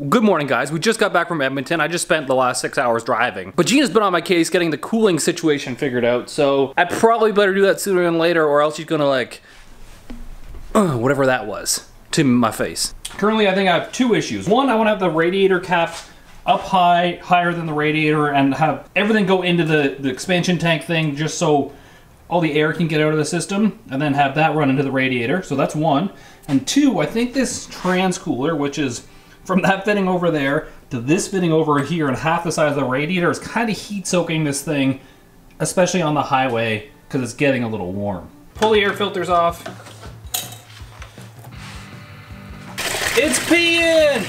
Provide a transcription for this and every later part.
Good morning, guys. We just got back from Edmonton. I just spent the last 6 hours driving. But Gina's been on my case getting the cooling situation figured out, so I probably better do that sooner than later, or else she's gonna like, whatever that was, to my face. Currently, I think I have two issues. One, I want to have the radiator cap up high, higher than the radiator, and have everything go into the expansion tank thing just so all the air can get out of the system, and then have that run into the radiator. So that's one. And two, I think this trans cooler, which is from that fitting over there to this fitting over here and half the size of the radiator, is kind of heat soaking this thing, especially on the highway, because it's getting a little warm. Pull the air filters off. It's peeing!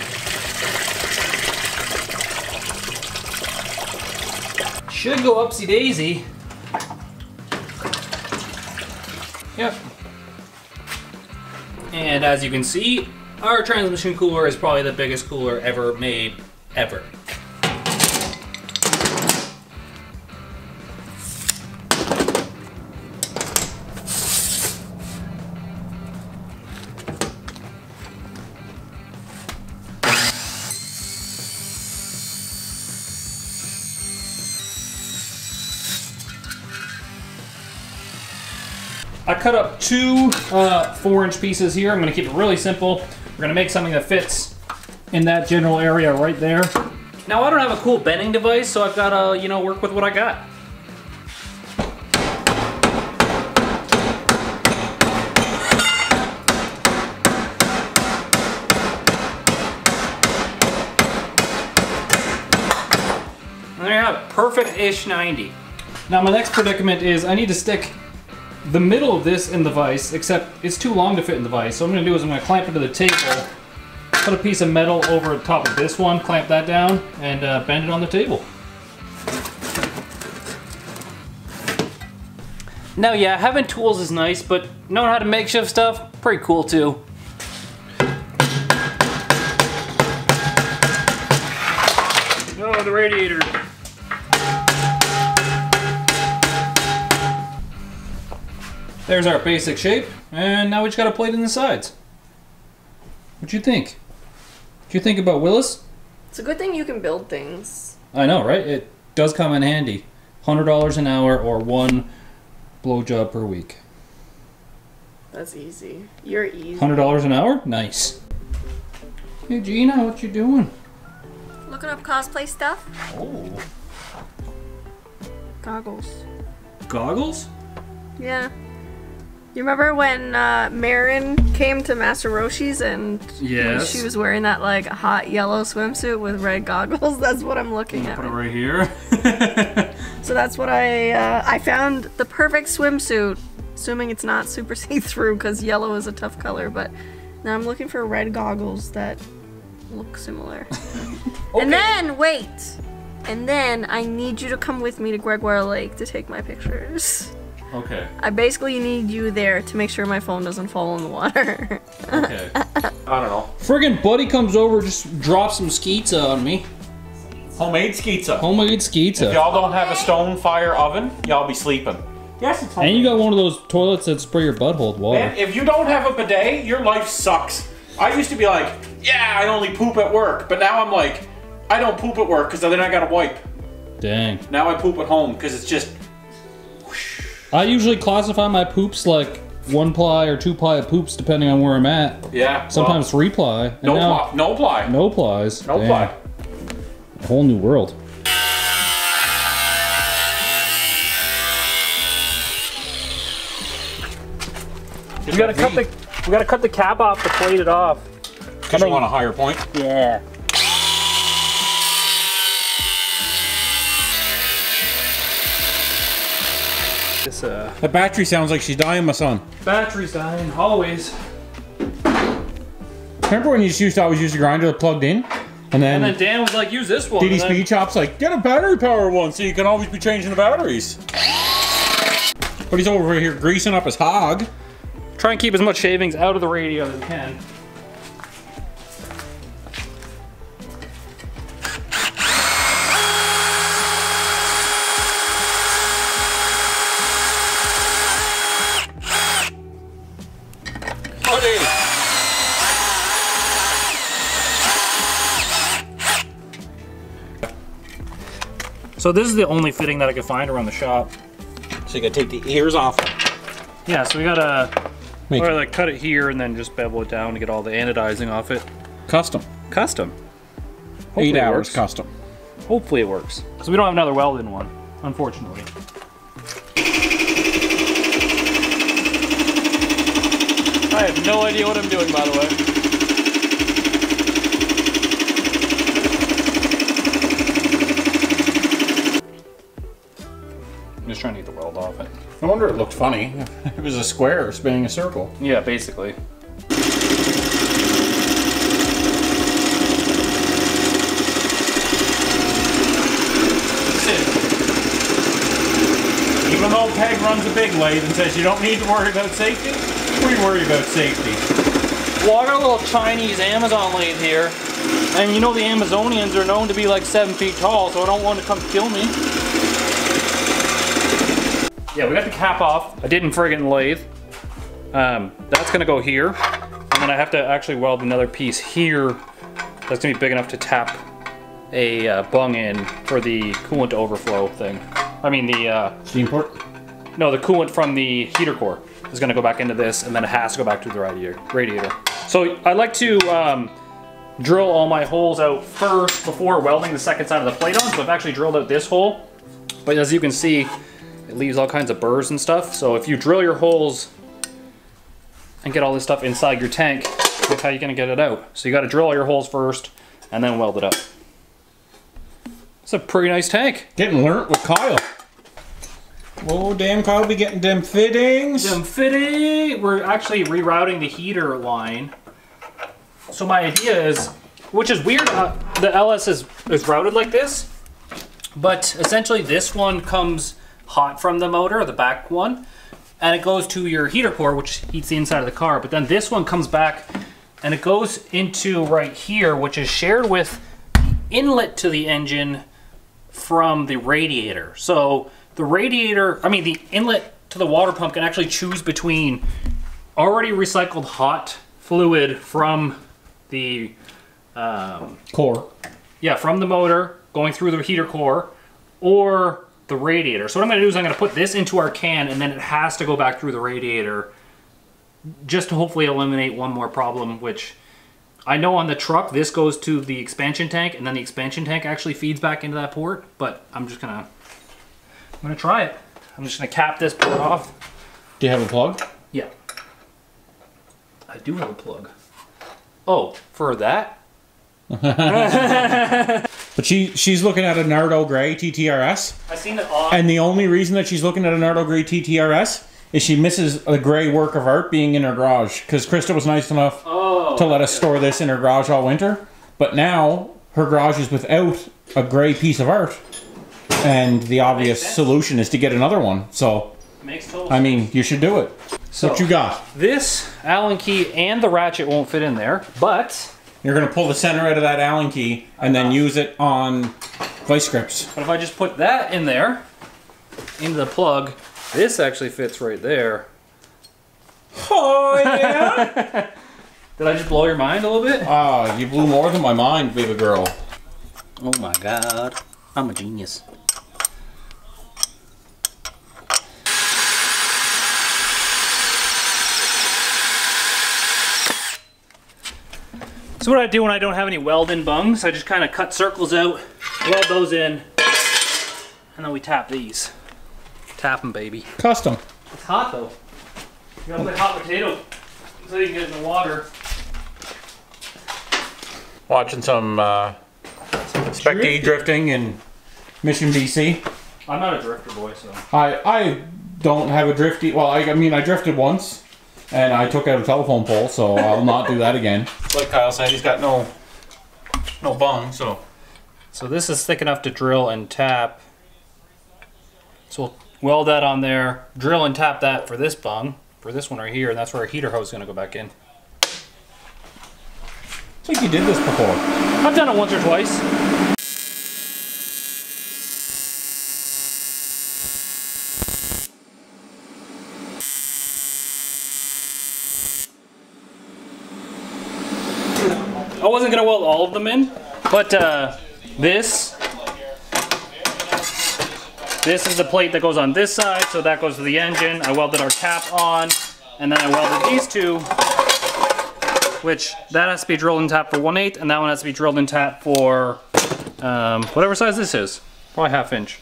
Should go upsy daisy. Yep. And as you can see, our transmission cooler is probably the biggest cooler ever made, ever. I cut up two 4-inch pieces here. I'm gonna keep it really simple. We're gonna make something that fits in that general area right there. Now I don't have a cool bending device, so I've gotta, you know, work with what I got. And there you have it, perfect-ish 90. Now my next predicament is I need to stick the middle of this in the vise, except it's too long to fit in the vise. So what I'm gonna do is I'm gonna clamp it to the table, put a piece of metal over the top of this one, clamp that down, and bend it on the table. Now yeah, having tools is nice, but knowing how to makeshift stuff, pretty cool too. Oh, the radiator. There's our basic shape, and now we just got a plate in the sides. What'd you think? What'd you think about Willis? It's a good thing you can build things. I know, right? It does come in handy. $100 an hour or one blowjob per week. That's easy. You're easy. $100 an hour? Nice. Hey Gina, what you doing? Looking up cosplay stuff. Oh. Goggles. Goggles? Yeah. You remember when Marin came to Master Roshi's and yes, she was wearing that like hot yellow swimsuit with red goggles? That's what I'm looking at. Put it right here. So that's what I found the perfect swimsuit, assuming it's not super see-through because yellow is a tough color, but now I'm looking for red goggles that look similar. Okay. And then, wait! And then I need you to come with me to Gregoire Lake to take my pictures. Okay. I basically need you there to make sure my phone doesn't fall in the water. Okay. I don't know. Friggin' buddy comes over, just drops some skeetza on me. Homemade skeetza. Homemade skeetza. If y'all don't have a stone fire oven, y'all be sleeping. Yes, it's homemade. And you got one of those toilets that spray your butthole with water. Man, if you don't have a bidet, your life sucks. I used to be like, yeah, I only poop at work. But now I'm like, I don't poop at work because then I gotta wipe. Dang. Now I poop at home because it's just... I usually classify my poops like 1-ply or 2-ply of poops depending on where I'm at. Yeah. Sometimes 3-ply. No ply. No ply. No plies. No ply. A whole new world. We gotta cut the cap off to plate it off. Because you want a higher point? Yeah. The battery sounds like she's dying, my son. Battery's dying, always. Remember when you just used to always use the grinder plugged in? And then Dan was like, use this one. DD Speed Shop's like, get a battery power one so you can always be changing the batteries. But he's over here greasing up his hog. Try and keep as much shavings out of the radio as you can. So this is the only fitting that I could find around the shop. So you gotta take the ears off. Yeah, so we gotta like cut it here and then just bevel it down to get all the anodizing off it. Custom. Custom. Hopefully 8 it hours works. custom. Hopefully it works. Because we don't have another welded one, unfortunately. I have no idea what I'm doing, by the way. I'm just trying to get the weld off it. No wonder it looked funny. It was a square spinning a circle. Yeah, basically. Even though Peg runs a big lathe and says you don't need to worry about safety, we worry about safety. Well, I got a little Chinese Amazon lathe here. And you know the Amazonians are known to be like 7 feet tall, so I don't want to come kill me. Yeah, we got the cap off. I didn't friggin' lathe. That's gonna go here. And then I have to actually weld another piece here. That's gonna be big enough to tap a bung in for the coolant overflow thing. I mean the Steam port? no, the coolant from the heater core is gonna go back into this, and then it has to go back to the radiator. So I like to drill all my holes out first before welding the second side of the plate on. So I've actually drilled out this hole, but as you can see, it leaves all kinds of burrs and stuff. So if you drill your holes and get all this stuff inside your tank, that's how you're gonna get it out. So you gotta drill all your holes first and then weld it up. It's a pretty nice tank. Getting learnt with Kyle. Oh, damn, Kyle be getting them fittings. We're actually rerouting the heater line. So my idea is, which is weird, the LS is routed like this, but essentially this one comes hot from the motor, the back one, and it goes to your heater core, which heats the inside of the car. But then this one comes back and it goes into right here, which is shared with the inlet to the engine from the radiator. So the radiator, I mean the inlet to the water pump can actually choose between already recycled hot fluid from the Core. yeah, from the motor going through the heater core or the radiator. So what I'm going to do is I'm going to put this into our can, and then it has to go back through the radiator just to hopefully eliminate one more problem, which I know on the truck this goes to the expansion tank, and then the expansion tank actually feeds back into that port, but I'm gonna try it. I'm just gonna cap this port off. Do you have a plug? Yeah. I do have a plug. Oh, for that? But she's looking at a Nardo Gray TTRS. I seen it on. And the only reason that she's looking at a Nardo Gray TTRS is she misses a gray work of art being in her garage. Because Krista was nice enough to let us store this in her garage all winter. But now her garage is without a gray piece of art. And the obvious solution is to get another one. So, Makes total I mean, you should do it. So, what you got? This Allen key and the ratchet won't fit in there, but You're going to pull the center out of that Allen key and then use it on vice grips. But if I just put that in there, into the plug, this actually fits right there. Oh, yeah? Did I just blow your mind a little bit? Ah, you blew more than my mind, baby girl. Oh my god. I'm a genius. So what I do when I don't have any weld-in bungs, I just kind of cut circles out, weld those in, and then we tap these. Tap them, baby. Custom. It's hot though. You gotta put hot potato so you can get it in the water. Watching some Spec D drifting in Mission, BC. I'm not a drifter boy, so. I don't have a drifty. Well, I mean, I drifted once. And I took out a telephone pole, so I'll not do that again. Like Kyle said, he's got no bung, so. So this is thick enough to drill and tap. So we'll weld that on there, drill and tap that for this bung, for this one right here, and that's where our heater hose is gonna go back in. I think you did this before. I've done it once or twice. I wasn't gonna weld all of them in, but this This is the plate that goes on this side, so that goes to the engine. I welded our tap on, and then I welded these two, which that has to be drilled in tap for 1/8, and that one has to be drilled in tap for whatever size this is, probably 1/2 inch.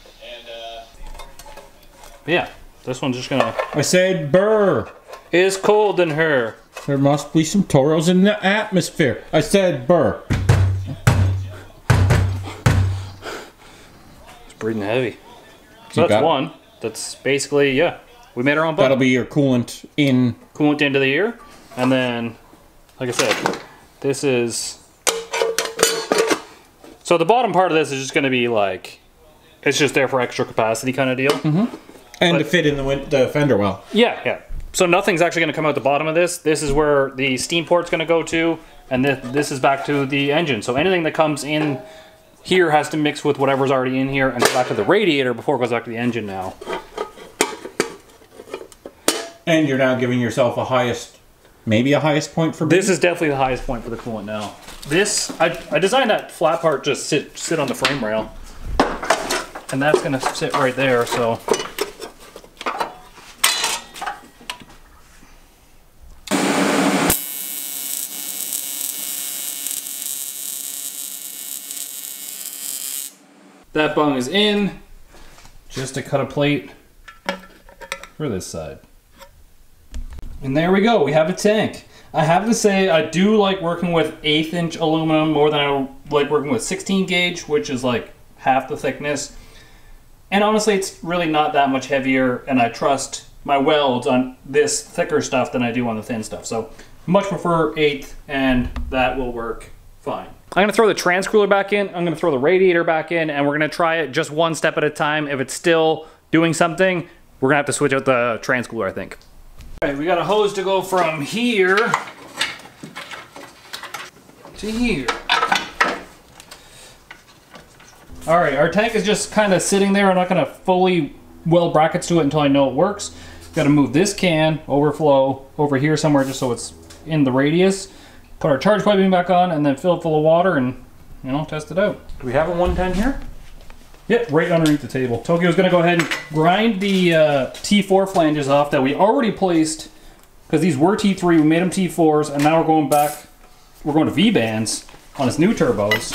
But yeah, this one's just gonna. I said burr. Is cold in her. There must be some toros in the atmosphere. I said burr. It's breathing heavy. So that's one. That's basically, yeah. We made our own button. That'll be your coolant in. Coolant into the ear. And then, like I said, this is... So the bottom part of this is just going to be like... It's just there for extra capacity kind of deal. Mm-hmm. And to fit in the fender well. Yeah, yeah. So nothing's actually going to come out the bottom of this. This is where the steam port's going to go to. And this is back to the engine. So anything that comes in here has to mix with whatever's already in here and go back to the radiator before it goes back to the engine now. And you're now giving yourself a highest, maybe a highest point for... This is definitely the highest point for the coolant now. This, I designed that flat part just sit on the frame rail. And that's going to sit right there, so... That bung is in, just to cut a plate for this side. And there we go, we have a tank. I have to say, I do like working with 1/8 inch aluminum more than I like working with 16 gauge, which is like half the thickness. And honestly, it's really not that much heavier, and I trust my welds on this thicker stuff than I do on the thin stuff. So much prefer 1/8, and that will work fine. I'm gonna throw the transcooler back in, I'm gonna throw the radiator back in, and we're gonna try it just one step at a time. If it's still doing something, we're gonna have to switch out the transcooler, I think. All right, we got a hose to go from here to here. All right, our tank is just kind of sitting there. I'm not gonna fully weld brackets to it until I know it works. Got to move this can overflow over here somewhere just so it's in the radius. Put our charge piping back on and then fill it full of water and, you know, test it out. Do we have a 110 here? Yep, right underneath the table. Tokyo's gonna go ahead and grind the T4 flanges off that we already placed, because these were T3, we made them T4s, and now we're going back, we're going to V-bands on its new turbos.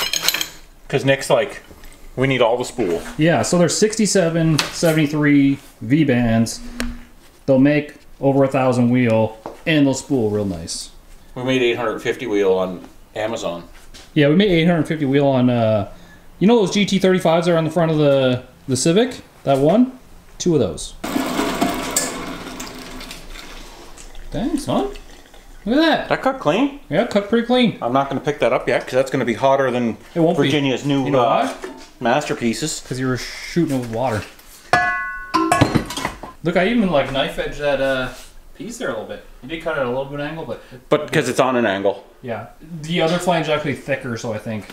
Because Nick's like, we need all the spool. Yeah, so there's 67, 73 V-bands. They'll make over 1,000 wheel, and they'll spool real nice. We made 850 wheel on Amazon. Yeah, we made 850 wheel on, you know those GT35s that are on the front of the Civic? That one? 2 of those. Dang, son. Look at that. That cut clean? Yeah, cut pretty clean. I'm not going to pick that up yet because that's going to be hotter than It won't Virginia's be. new You know why? masterpieces. Because you were shooting it with water. Look, I even like knife edge that piece there a little bit. You did cut it at a little bit angle, But because it's on an angle. yeah. The other flange is actually thicker, so I think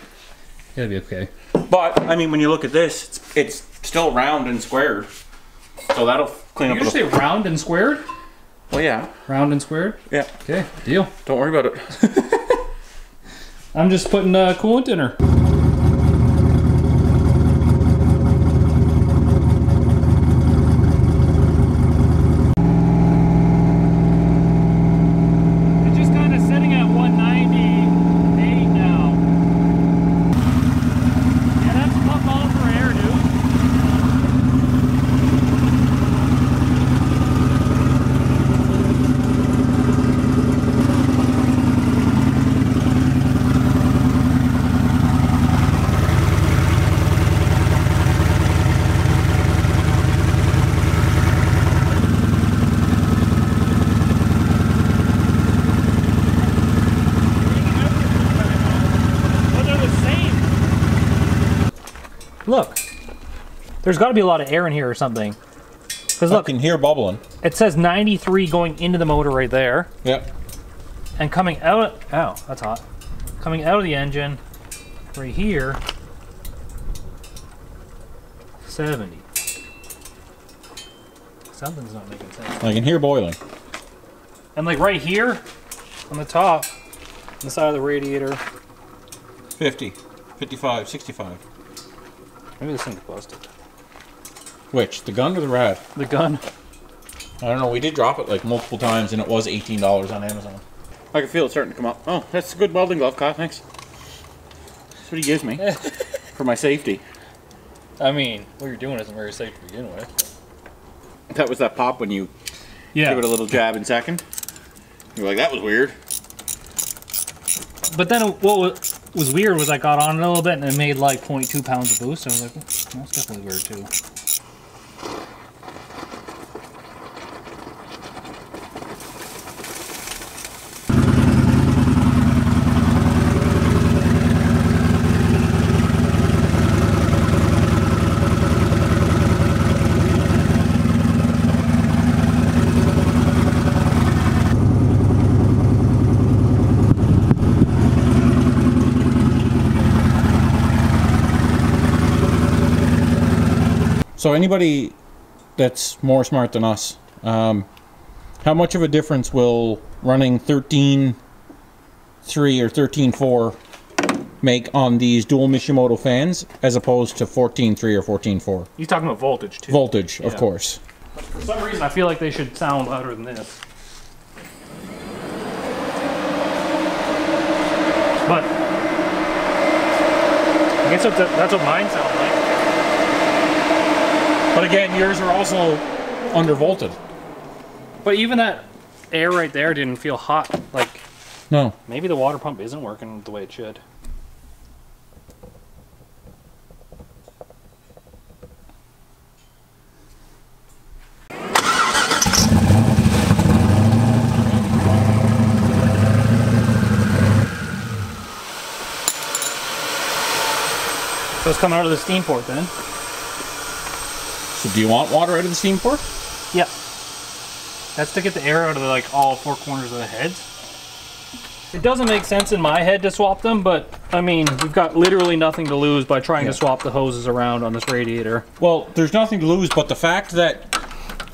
it'll be okay. But, I mean, when you look at this, it's still round and squared. So that'll clean You up a just say little. round and squared? Well, yeah. Round and squared? Yeah. Okay, deal. Don't worry about it. I'm just putting coolant in her. It's just kind of sitting at 198 now. Yeah, that's pumped all for air, dude. Look, there's got to be a lot of air in here or something. Because I look, can hear bubbling. it says 93 going into the motor right there, Yep. and coming out. Ow, that's hot. Coming out of the engine, right here, 70. Something's not making sense. I can hear boiling. And like right here, on the top, on the side of the radiator. 50, 55, 65. Maybe this thing's busted. Which? The gun or the rad? The gun. I don't know. We did drop it like multiple times, and it was $18 on Amazon. I can feel it starting to come up. Oh, that's a good welding glove, Kyle. Thanks. That's what he gives me for my safety. I mean, what you're doing isn't very safe to begin with. That was that pop when you give it a little jab in second. You're like, that was weird. But then what was weird was I got on it a little bit and it made like 0.2 pounds of boost. I was like, that's definitely weird too. So anybody that's more smart than us, how much of a difference will running 13.3 or 13.4 make on these dual Mishimoto fans as opposed to 14.3 or 14.4? You're talking about voltage too. Voltage, of course. For some reason, I feel like they should sound louder than this. But I guess that's what mine sound like. But again, yours are also undervolted. But even that air right there didn't feel hot. Like, no. Maybe the water pump isn't working the way it should. So it's coming out of the steam port then. So do you want water out of the steam port? Yeah. That's to get the air out of like all four corners of the heads. It doesn't make sense in my head to swap them, but I mean, we've got literally nothing to lose by trying to swap the hoses around on this radiator. Well, there's nothing to lose, but the fact that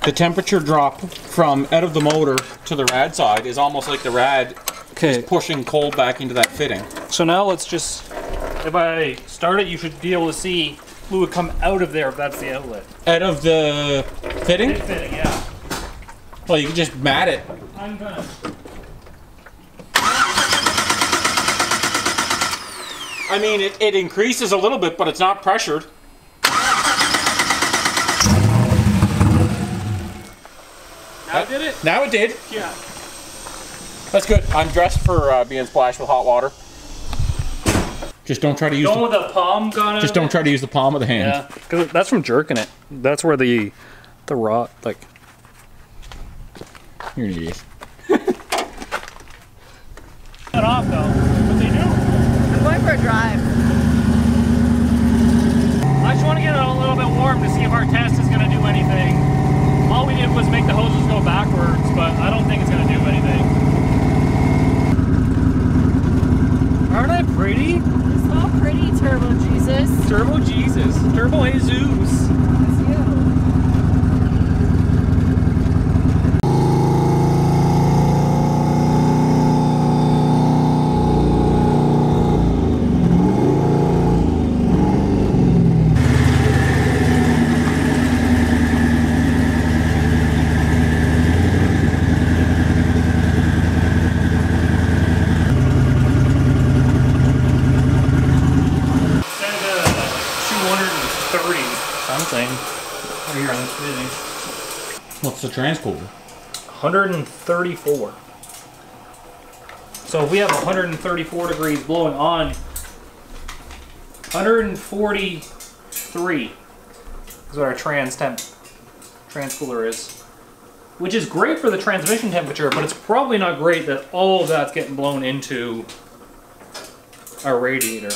the temperature drop from out of the motor to the rad side is almost like the rad is pushing cold back into that fitting. So now let's just, if I start it, you should be able to see fluid come out of there if that's the outlet. Out of the fitting? Fitting, yeah. Well, you can just mat it. I'm gonna. I mean, it increases a little bit, but it's not pressured. Now it did it? Now it did. Yeah. That's good. I'm dressed for being splashed with hot water. Just don't try to use With the palm gone. Just don't try to use the palm of the hand. Yeah, because that's from jerking it. That's where the rot, like. You're an idiot. Not off though, but they do. I'm going for a drive. I just want to get it a little bit warm to see if our test is going to do anything. All we did was make the hoses go backwards, but I don't think it's going to do anything. Aren't I pretty? So pretty, Turbo Jesus. Turbo Jesus. Turbo Jesus. That's you. Here on this fitting. What's the transcooler? 134. So if we have 134 degrees blowing on, 143 is what our transcooler is. Which is great for the transmission temperature, but it's probably not great that all of that's getting blown into our radiator.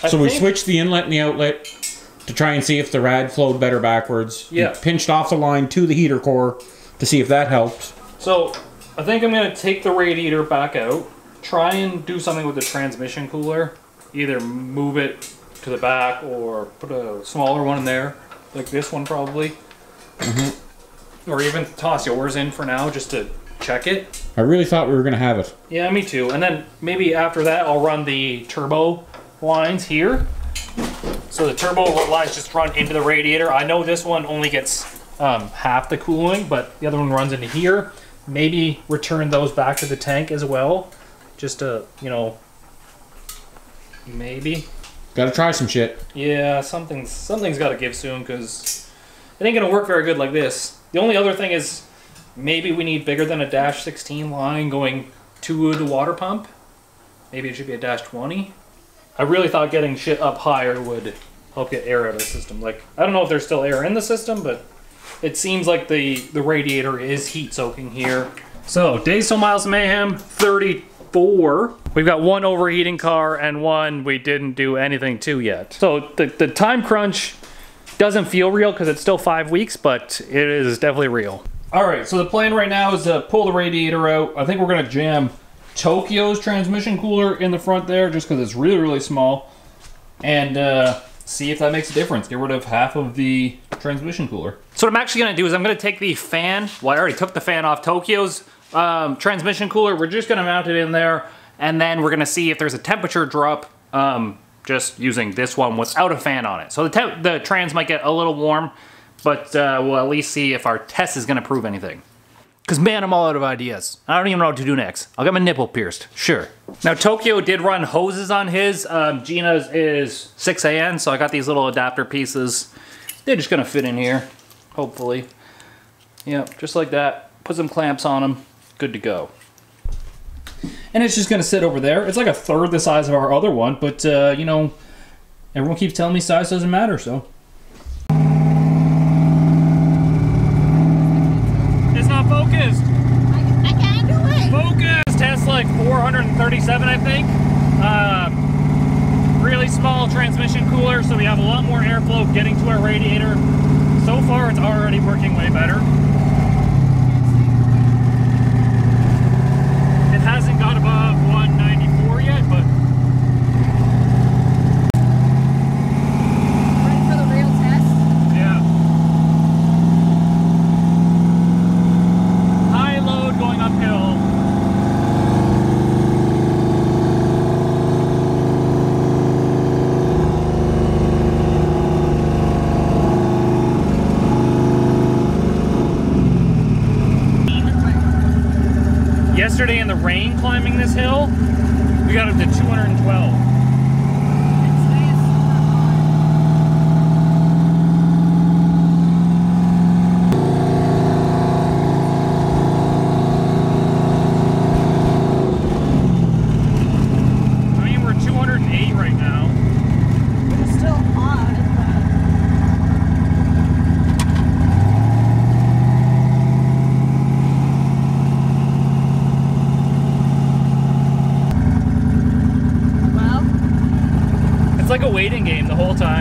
So we switched the inlet and the outlet to try and see if the rad flowed better backwards. Yeah. We pinched off the line to the heater core to see if that helped. So I think I'm going to take the radiator back out, try and do something with the transmission cooler. Either move it to the back or put a smaller one in there, like this one probably. Mm-hmm. Or even toss yours in for now just to check it. I really thought we were going to have it. Yeah, me too. And then maybe after that I'll run the turbo lines here So the turbo lines just run into the radiator. I know this one only gets half the cooling, but the other one runs into here. Maybe return those back to the tank as well. Just to, you know, maybe. Gotta try some shit. Yeah, something's got to give soon because it ain't gonna work very good like this. The only other thing is maybe we need bigger than a dash 16 line going to the water pump. Maybe it should be a dash 20. I really thought getting shit up higher would help get air out of the system. Like, I don't know if there's still air in the system, but it seems like the radiator is heat soaking here. So, Days Till Miles of Mayhem 34. We've got one overheating car and one we didn't do anything to yet. So the time crunch doesn't feel real because it's still 5 weeks, but it is definitely real. All right, so the plan right now is to pull the radiator out. I think we're gonna jam Tokyo's transmission cooler in the front there just because it's really, really small. And see if that makes a difference. Get rid of half of the transmission cooler. So what I'm actually gonna do is I'm gonna take the fan, well I already took the fan off Tokyo's transmission cooler. We're just gonna mount it in there and then we're gonna see if there's a temperature drop just using this one without a fan on it. So the trans might get a little warm, but we'll at least see if our test is gonna prove anything. Because man, I'm all out of ideas. I don't even know what to do next. I'll get my nipple pierced, sure. Now Tokyo did run hoses on his. Gina's is 6AN, so I got these little adapter pieces. They're just gonna fit in here, hopefully. Yep, just like that. Put some clamps on them, good to go. And it's just gonna sit over there. It's like a third the size of our other one, but you know, everyone keeps telling me size doesn't matter, so. It's not focused. I can't do it. Focus test like 437, I think. Really small transmission cooler, so we have a lot more airflow getting to our radiator. So far, it's already working way better. It hasn't got above 194 yet, but Ready for the real test? yeah. High load going uphill. Yesterday in the rain climbing this hill, we got up to 212. I mean, we're 208 right now. It's still hot. It's like a waiting game the whole time.